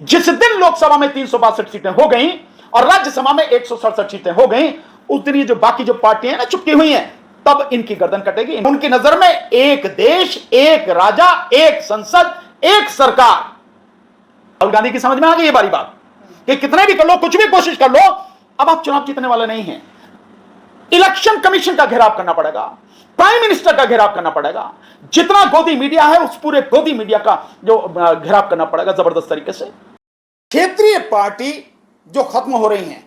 जिस दिन लोकसभा में 362 सीटें हो गई और राज्यसभा में 167 सीटें हो गई, उस दिन ये जो बाकी जो पार्टियां ना चुपकी हुई हैं, तब इनकी गर्दन कटेगी। उनकी नजर में एक देश, एक राजा, एक संसद, एक सरकार। राहुल गांधी की समझ में आ गई ये बारी बात कि कितने भी कर लो, कुछ भी कोशिश कर लो, अब आप चुनाव जीतने वाले नहीं हैं। इलेक्शन कमीशन का घेराव करना पड़ेगा, प्राइम मिनिस्टर का घेराव करना पड़ेगा, जितना गोदी मीडिया है उस पूरे गोदी मीडिया का जो घेराव करना पड़ेगा जबरदस्त तरीके से। क्षेत्रीय पार्टी जो खत्म हो रही हैं,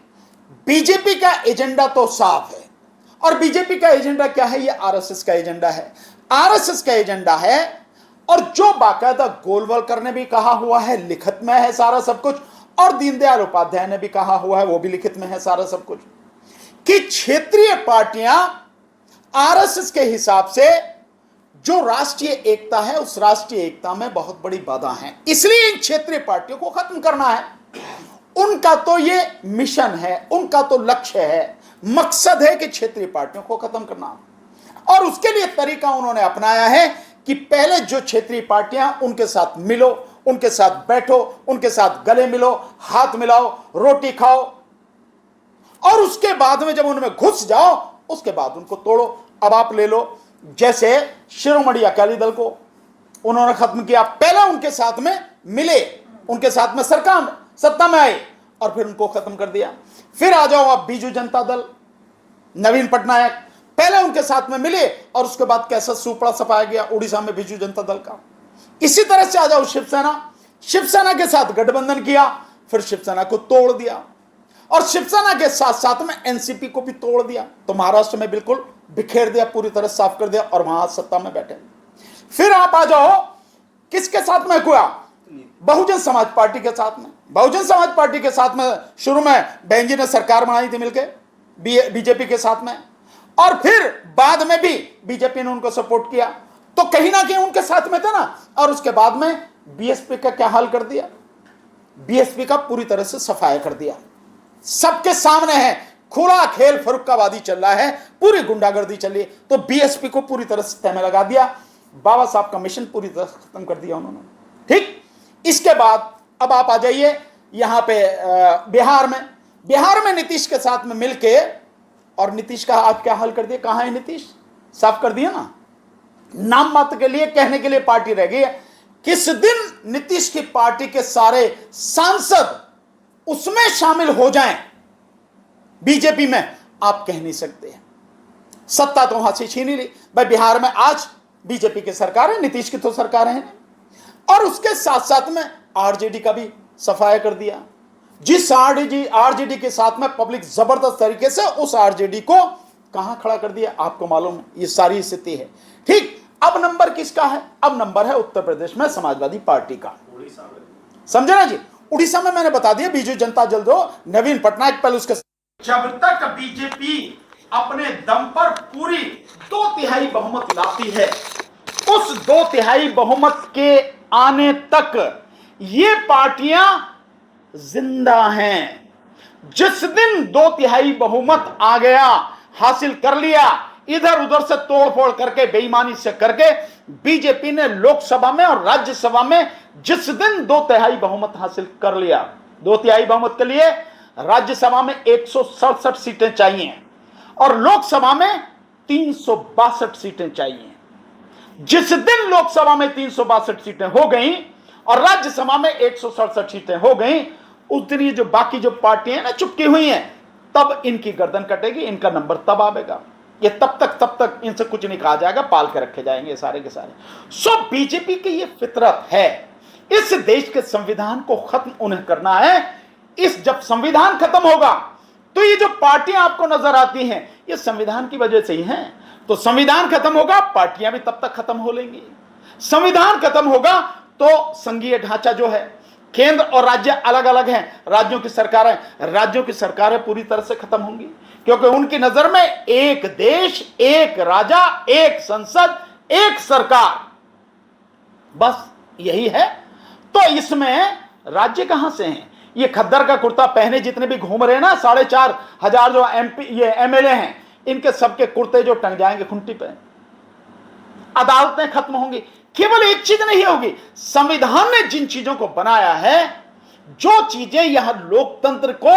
बीजेपी का एजेंडा तो साफ है। और बीजेपी का एजेंडा क्या है? ये आरएसएस का एजेंडा है। आरएसएस का एजेंडा है, और जो बाकायदा गोलवलकर ने भी कहा हुआ है, लिखित में है सारा सब कुछ, और दीनदयाल उपाध्याय ने भी कहा हुआ है, वो भी लिखित में है सारा सब कुछ, कि क्षेत्रीय पार्टियां आरएसएस के हिसाब से जो राष्ट्रीय एकता है, उस राष्ट्रीय एकता में बहुत बड़ी बाधा है। इसलिए इन क्षेत्रीय पार्टियों को खत्म करना है। उनका तो ये मिशन है, उनका तो लक्ष्य है, मकसद है कि क्षेत्रीय पार्टियों को खत्म करना। और उसके लिए तरीका उन्होंने अपनाया है कि पहले जो क्षेत्रीय पार्टियां, उनके साथ मिलो, उनके साथ बैठो, उनके साथ गले मिलो, हाथ मिलाओ, रोटी खाओ, और उसके बाद में जब उनमें घुस जाओ, उसके बाद उनको तोड़ो। अब आप ले लो, जैसे शिरोमणि अकाली दल को उन्होंने खत्म किया, पहले उनके साथ में मिले, उनके साथ में सरकार सत्ता में आए, और फिर उनको खत्म कर दिया। फिर आ जाओ आप बीजू जनता दल, नवीन पटनायक, पहले उनके साथ में मिले और उसके बाद कैसा सुपड़ा सफाया गया उड़ीसा में बीजू जनता दल का। इसी तरह से आ जाओ शिवसेना, शिवसेना के साथ गठबंधन किया, फिर शिवसेना को तोड़ दिया, और शिवसेना के साथ साथ में एनसीपी को भी तोड़ दिया, तो महाराष्ट्र में बिल्कुल बिखेर दिया, पूरी तरह साफ कर दिया, और वहां सत्ता में बैठे। फिर आप आ जाओ किसके साथ में हुआ? बहुजन समाज पार्टी के साथ में। बहुजन समाज पार्टी के साथ में शुरू में बहन जी ने सरकार बनाई थी मिलके बीजेपी के साथ में, और फिर बाद में भी बीजेपी ने उनको सपोर्ट किया, तो कहीं ना कहीं उनके साथ में थे ना। और उसके बाद में बीएसपी का क्या हाल कर दिया? बीएसपी का पूरी तरह से सफाया कर दिया। सबके सामने है, खुला खेल फरुक्काबादी चल रहा है, पूरी गुंडागर्दी चल रही है, तो बीएसपी को पूरी तरह से तह में लगा दिया। बाबा साहब का मिशन पूरी तरह खत्म कर दिया उन्होंने। ठीक, इसके बाद अब आप आ जाइए यहां पे बिहार में। बिहार में नीतीश के साथ में मिलके, और नीतीश का आज क्या हाल कर दिया? कहां है नीतीश? साफ कर दिया ना, नाम मात्र के लिए, कहने के लिए पार्टी रह गई है। किस दिन नीतीश की पार्टी के सारे सांसद उसमें शामिल हो जाएं बीजेपी में, आप कह नहीं सकते। सत्ता तो वहां से छीन ही ली भाई। बिहार में आज बीजेपी की सरकार है, नीतीश की तो सरकार है, और उसके साथ साथ में आरजेडी का भी सफाया कर दिया। जिस आरजेडी के साथ में पब्लिक जबरदस्त तरीके से उस आरजेडी को कहां खड़ा कर दिया, आपको मालूम है। ये सारी स्थिति है। ठीक, अब नंबर किसका है? अब नंबर है उत्तर प्रदेश में समाजवादी पार्टी का। समझे ना जी? उड़ीसा में मैंने बता दिया बीजू जनता दल, जो नवीन पटनायक पहले उसके। जब तक बीजेपी अपने दम पर पूरी 2/3 बहुमत लाती है, उस 2/3 बहुमत के आने तक ये पार्टियां जिंदा हैं। जिस दिन 2/3 बहुमत आ गया, हासिल कर लिया, इधर उधर से तोड़फोड़ करके, बेईमानी से करके, बीजेपी ने लोकसभा में और राज्यसभा में जिस दिन 2/3 बहुमत हासिल कर लिया, 2/3 बहुमत के लिए राज्यसभा में 167 सीटें चाहिए और लोकसभा में 362 सीटें चाहिए। जिस दिन लोकसभा में 362 सीटें हो गई और राज्यसभा में 167 सीटें हो गई, उस दिन ये जो बाकी जो पार्टियां ना चुपकी हुई हैं, तब इनकी गर्दन कटेगी, इनका नंबर तब आएगा। ये तब तक इनसे कुछ नहीं कहा जाएगा, पाल के रखे जाएंगे सारे के सारे। सो बीजेपी की ये फितरत है। इस देश के संविधान को खत्म उन्हें करना है। जब संविधान खत्म होगा तो ये जो पार्टियां आपको नजर आती हैं, ये संविधान की वजह से ही हैं। तो संविधान खत्म होगा, पार्टियां भी तब तक खत्म हो लेंगी। संविधान खत्म होगा तो संघीय ढांचा जो है, केंद्र और राज्य अलग अलग हैं, राज्यों की सरकारें पूरी तरह से खत्म होंगी, क्योंकि उनकी नजर में एक देश, एक राजा, एक संसद, एक सरकार, बस यही है। तो इसमें राज्य कहां से हैं? ये खद्दर का कुर्ता पहने जितने भी घूम रहे हैं ना, 4,500 जो एमएलए हैं, इनके सबके कुर्ते जो टंग जाएंगे खुंटी पे। अदालतें खत्म होंगी। केवल एक चीज नहीं होगी, संविधान ने जिन चीजों को बनाया है जो चीजें यहां लोकतंत्र को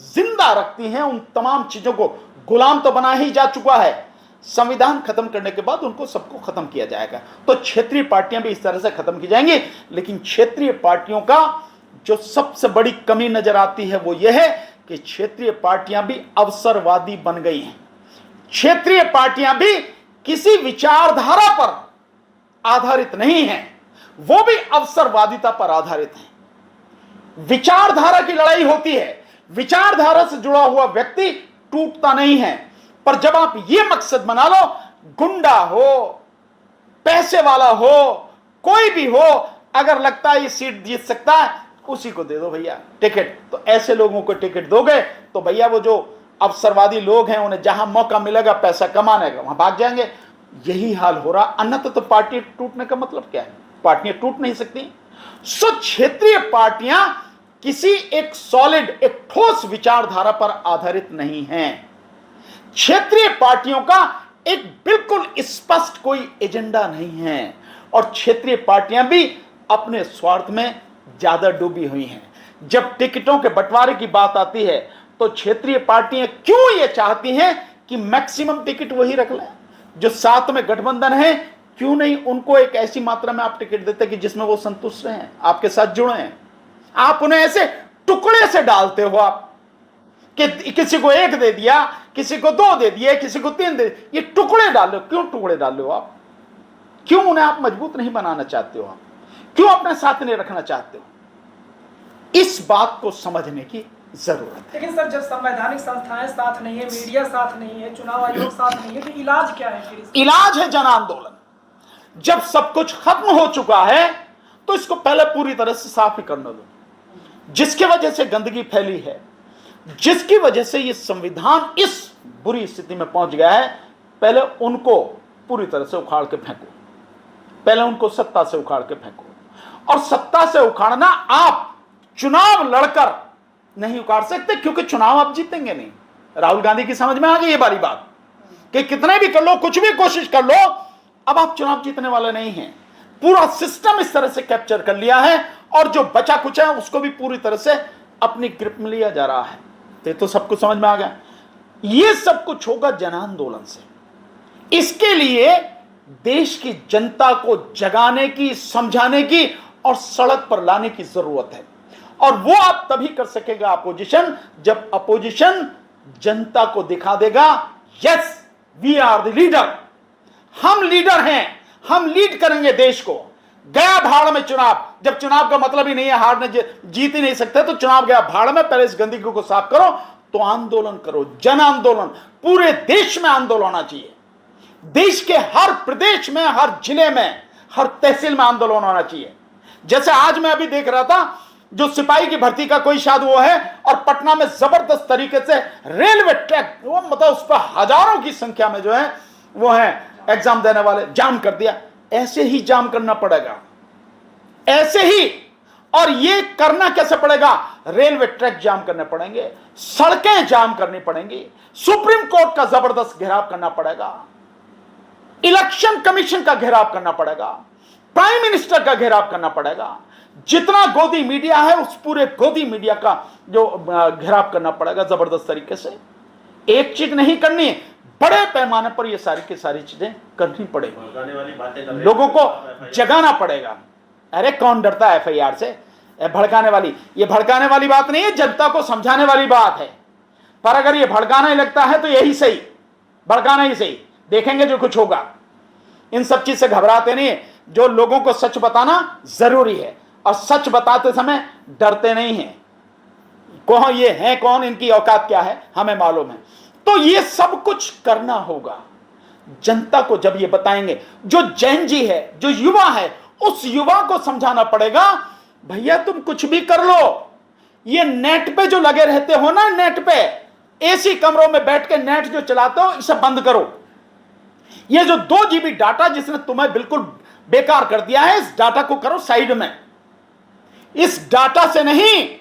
जिंदा रखती हैं, उन तमाम चीजों को गुलाम तो बना ही जा चुका है। संविधान खत्म करने के बाद उनको सबको खत्म किया जाएगा। तो क्षेत्रीय पार्टियां भी इस तरह से खत्म की जाएंगी। लेकिन क्षेत्रीय पार्टियों का जो सबसे बड़ी कमी नजर आती है वो यह है कि क्षेत्रीय पार्टियां भी अवसरवादी बन गई हैं। क्षेत्रीय पार्टियां भी किसी विचारधारा पर आधारित नहीं हैं, वो भी अवसरवादिता पर आधारित हैं। विचारधारा की लड़ाई होती है, विचारधारा से जुड़ा हुआ व्यक्ति टूटता नहीं है। पर जब आप ये मकसद बना लो, गुंडा हो, पैसे वाला हो, कोई भी हो, अगर लगता है ये सीट जीत सकता है, उसी को दे दो भैया टिकट। तो ऐसे लोगों को टिकट दोगे तो भैया वो जो अवसरवादी लोग हैं, उन्हें जहां मौका मिलेगा पैसा कमाने का, वहां भाग जाएंगे। यही हाल हो रहा। अन्यथा तो पार्टी टूटने का मतलब क्या है? पार्टियां टूट नहीं सकती। सो क्षेत्रीय पार्टियां किसी एक सॉलिड, एक ठोस विचारधारा पर आधारित नहीं हैं। क्षेत्रीय पार्टियों का एक बिल्कुल स्पष्ट कोई एजेंडा नहीं है, और क्षेत्रीय पार्टियां भी अपने स्वार्थ में ज्यादा डूबी हुई हैं। जब टिकटों के बंटवारे की बात आती है तो क्षेत्रीय पार्टियां क्यों ये चाहती हैं कि मैक्सिमम टिकट वही रख लें? जो साथ में गठबंधन है, क्यों नहीं उनको एक ऐसी मात्रा में आप टिकट देते कि जिसमें वो संतुष्ट रहें, आपके साथ जुड़े हैं? आप उन्हें ऐसे टुकड़े से डालते हो आप कि किसी को 1 दे दिया, किसी को 2 दे दिए, किसी को 3 दे दिए। ये टुकड़े डालो। क्यों टुकड़े डालो आप? क्यों उन्हें आप मजबूत नहीं बनाना चाहते हो? आप क्यों अपने साथ नहीं रखना चाहते हो? इस बात को समझने की जरूरत है। लेकिन सर, जब संवैधानिक संस्थाएं साथ नहीं है, मीडिया साथ नहीं है, चुनाव आयोग साथ नहीं है, तो इलाज क्या है फिर? इलाज है जन आंदोलन। जब सब कुछ खत्म हो चुका है तो इसको पहले पूरी तरह से साफ ही करने दो। जिसकी वजह से गंदगी फैली है, जिसकी वजह से ये संविधान इस बुरी स्थिति में पहुंच गया है, पहले उनको पूरी तरह से उखाड़ के फेंको। पहले उनको सत्ता से उखाड़ के फेंको। और सत्ता से उखाड़ना आप चुनाव लड़कर नहीं उखाड़ सकते, क्योंकि चुनाव आप जीतेंगे नहीं। राहुल गांधी की समझ में आ गई ये बारी बात कि कितने भी कर लो, कुछ भी कोशिश कर लो, अब आप चुनाव जीतने वाले नहीं हैं। पूरा सिस्टम इस तरह से कैप्चर कर लिया है, और जो बचा कुछ है उसको भी पूरी तरह से अपनी ग्रिप में लिया जा रहा है। तो सब कुछ समझ में आ गया। ये सब कुछ होगा जन आंदोलन से। इसके लिए देश की जनता को जगाने की, समझाने की और सड़क पर लाने की जरूरत है। और वो आप तभी कर सकेगा अपोजिशन, जब अपोजिशन जनता को दिखा देगा, yes we are the leader, हम लीडर हैं, हम लीड करेंगे देश को। गया भाड़ में चुनाव। जब चुनाव का मतलब ही नहीं है, हारने जीत ही नहीं सकते, तो चुनाव गया भाड़ में। पहले इस गंदगी को साफ करो, तो आंदोलन करो, जन आंदोलन। पूरे देश में आंदोलन होना चाहिए। देश के हर प्रदेश में, हर जिले में, हर तहसील में आंदोलन होना चाहिए। जैसे आज मैं अभी देख रहा था, जो सिपाही की भर्ती का कोई शायद वो है, और पटना में जबरदस्त तरीके से रेलवे ट्रैक, वो मतलब उस पर हजारों की संख्या में जो है वो है एग्जाम देने वाले, जाम कर दिया। ऐसे ही जाम करना पड़ेगा, ऐसे ही। और ये करना कैसे पड़ेगा? रेलवे ट्रैक जाम करने पड़ेंगे, सड़कें जाम करनी पड़ेंगी, सुप्रीम कोर्ट का जबरदस्त घेराव करना पड़ेगा, इलेक्शन कमीशन का घेराव करना पड़ेगा, प्राइम मिनिस्टर का घेराव करना पड़ेगा। जितना गोदी मीडिया है, उस पूरे गोदी मीडिया का जो घेराव करना पड़ेगा जबरदस्त तरीके से। एक चीज नहीं करनी, बड़े पैमाने पर ये सारी की सारी चीजें करनी पड़ेगी। लोगों को जगाना पड़ेगा। अरे कौन डरता है FIR से? भड़काने वाली, ये भड़काने वाली बात नहीं है, जनता को समझाने वाली बात है। पर अगर ये भड़काना ही लगता है तो यही सही, भड़काना ही सही। देखेंगे जो कुछ होगा। इन सब चीज से घबराते नहीं है। जो लोगों को सच बताना जरूरी है, और सच बताते समय डरते नहीं हैं। कौन ये हैं, कौन, इनकी औकात क्या है, हमें मालूम है। तो ये सब कुछ करना होगा। जनता को जब ये बताएंगे, जो जैन जी है, जो युवा है, उस युवा को समझाना पड़ेगा, भैया तुम कुछ भी कर लो। ये नेट पे जो लगे रहते हो ना, नेट पे AC कमरों में बैठ के नेट जो चलाते हो, इसे बंद करो। ये जो 2 GB डाटा जिसने तुम्हें बिल्कुल बेकार कर दिया है, इस डाटा को करो साइड में। इस डाटा से नहीं,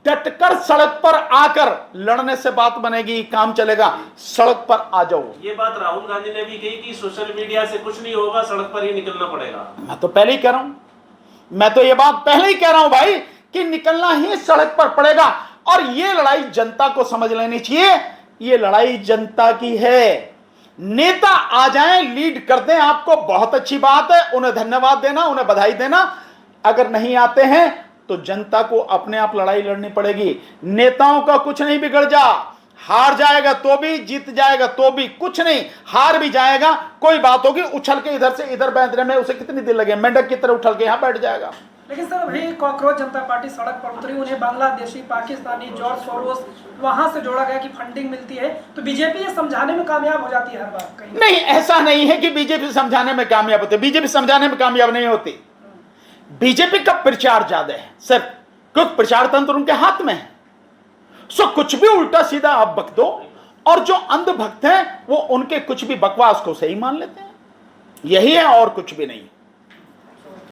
डटकर सड़क पर आकर लड़ने से बात बनेगी, काम चलेगा। सड़क पर आ जाओ। ये बात राहुल गांधी ने भी कही कि सोशल मीडिया से कुछ नहीं होगा, सड़क पर ही निकलना पड़ेगा। मैं तो पहले ही कह रहा हूं, मैं तो ये बात पहले ही कह रहा हूं भाई, कि निकलना ही सड़क पर पड़ेगा। और ये लड़ाई जनता को समझ लेनी चाहिए, ये लड़ाई जनता की है। नेता आ जाएं, लीड कर दें, आपको बहुत अच्छी बात है, उन्हें धन्यवाद देना, उन्हें बधाई देना। अगर नहीं आते हैं तो जनता को अपने आप लड़ाई लड़नी पड़ेगी। नेताओं का कुछ नहीं बिगड़ जा, हार जाएगा तो भी, जीत जाएगा तो भी, कुछ नहीं, हार भी जाएगा कोई बात होगी, उछल के इधर से इधर बैठने में उसे कितनी देर लगे, मेंढक की तरह उछल के यहां बैठ जाएगा। लेकिन सर अभी कॉकरोच जनता पार्टी सड़क पर उतरी, उन्हें बांग्लादेशी, पाकिस्तानी, जॉर्ज सोरोस वहां से जोड़ा गया कि फंडिंग मिलती है, तो बीजेपी ये समझाने में कामयाब हो जाती है हर बार कहीं? नहीं, ऐसा नहीं है कि बीजेपी समझाने में कामयाब होती है, बीजेपी समझाने में कामयाब नहीं होती। बीजेपी का प्रचार ज्यादा है सिर्फ, क्योंकि प्रचार तंत्र उनके हाथ में है। सो कुछ भी उल्टा सीधा आप बक दो, और जो अंध भक्त हैं वो उनके कुछ भी बकवास को सही मान लेते हैं, यही है और कुछ भी नहीं।